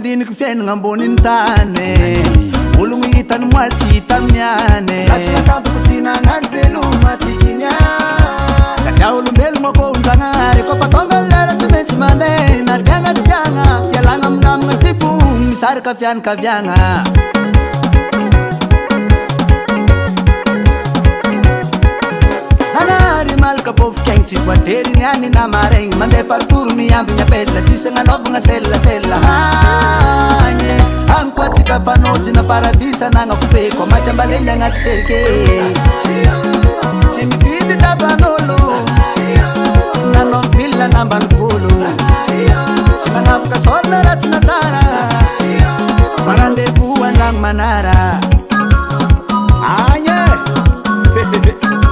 mandiniky fiainagna amboniny tany ologno hitany moaly tsy hita miany lasinatabako tsy nagnano veloma tsikigna satria olombelogno akôhonjagnahary kofa tonga lera tsy maintsy mandeha na tiagna tsy tiagna fialagna aminamagna tsiko misaraka fianakaviagna Zanahary malaka pôfikegny tsy voatery niany na maregny mandeha parcours miambigny apela tsisy agnanovagna selasela hagny agny koa tsika fanôjy na paradisa nagna fopeko maty ambalegny agnaty serike tsy mividy taban'olo nanao villa nambanivolo tsy manavaka sorna raha tsy natsara marandevo andragno manara agny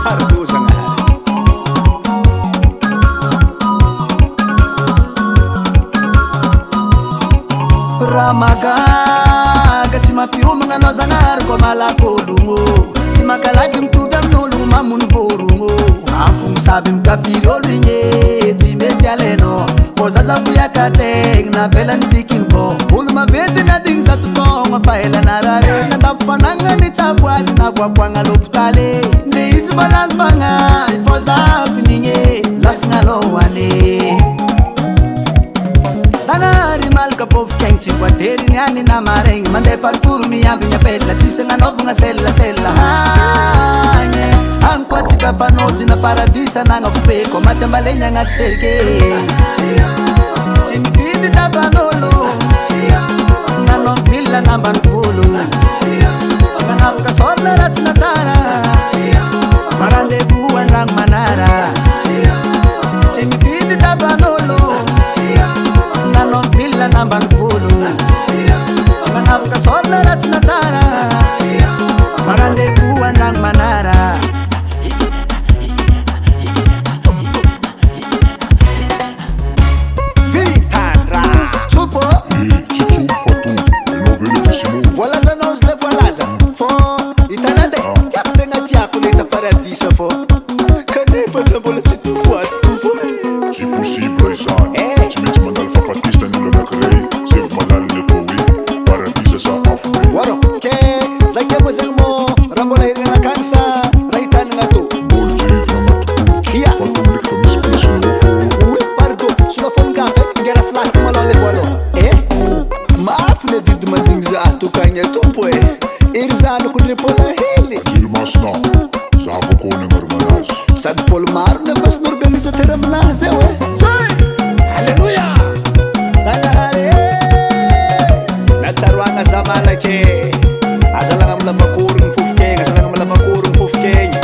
harodozagna raha magaga tsy mampiomagna anao zanahary koa malak'ologno tsy mankalagy mitovy amin'ologno mamony vorogno ampogno saby mikafiry olo igny tsy mety alainao ko zaza foiakatregny na velany dikiny bô olo maventy nadigny zatotogna fa elana rare nandafo fanagna ny tsabo azy na koakoagna l'hôpitaly nde izy malalo fagnahy fô zafinigny lasagna lohany Zanahary malaka pôfikegny tsy voatery niany na maregny mandeha parcours miambigny apela tsisy agnanovagna selasela hagny agny koa tsika fanôjy na paradisa nagna fopeko maty ambalegny agnaty serike tsy mividy taban'olo nanao villa nambanivolo tsy manavaka sorna raha tsy natsara marandevo andragno manara tsy mividy taban'olo nanao villa nambanivolo tsy manavaka sorna raha tsy natsara marandevo andragno manara vitandra tsopo tsy tsopo fa to enao velotissimo voalazanao izy le voalaza fô hitanande tiako tegna tiako leta paradisa fô kanefa za mbola tsy tofoaty tompo tsy possible izany tsy maintsy mandalo fafatista ny olo anankiray zay malalo le poe paradisa sa afo be waro ke zake mo zegny mo raha mbola hirigna akagny sa raha hitanagna tô mbolo jevy anatoko ia fa tomboleky fa misy plasinao fô oui pardon sola fongape ngera flaky malao le voalo mafy le didy mandigny za tokagny tompo ery zanako lepola hely ajilo masina za vakôny agnaromanazy sady pôly maro nefa sy n'organisateur aminazy eo alleluia Zanahary natsaroagna za malaky azalagna amy lavakorogny fofikegny azalagna amy lavakorogny fofikegny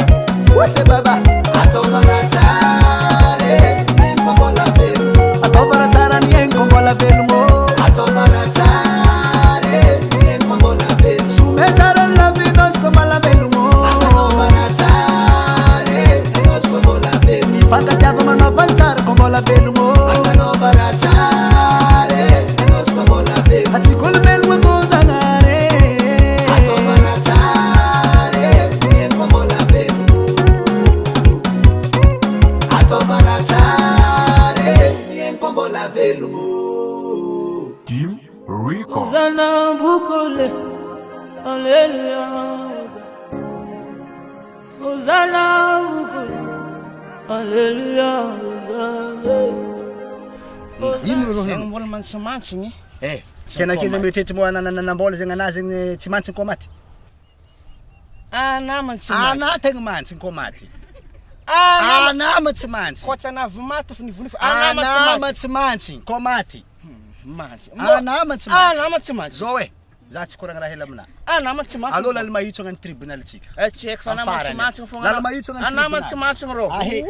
ose baba ataovagna tsara niegny fa mbola velogno ataovagna tsara niegny fa mbola velogno ataovagna tsara niegny fa mbola velogno some tsara ny lavinôzy ko mbola velogno ataovagna tsara anôzy ko mbola velogno mifantadiava manaovany tsara ko mbola velogno atanaovagna tsara anôzy ko mbola velogno atsikolo melogno akonjanare ataovagna tsara niegny fa mbola velogno ataovagna tsara niegny fa mbola velogno Team Rico Hosanna bukole, Alleluia. Hosanna bukole, Alleluia. Ino rô mbola mantsimantsigny kenakeza mieritreritra mo nanambola zegny anah zegny tsy mantsiny koa maty ana mantsimantsigny anah tegna mantsiny koa maty anah matsy mantsy koatsy anavy maty fa nivonify anah matsy mantsy koa maty mantsy anah matsy mantsy ana mantsimantsigny zao za tsy koragna raha hela aminah ana mantsimantsigny alô lala mahitso agnaty tribunal tsika tsy haiko fa ana mantsimantsigny fogna lala mahitso agnaty ana mantsimantsigny rô ahe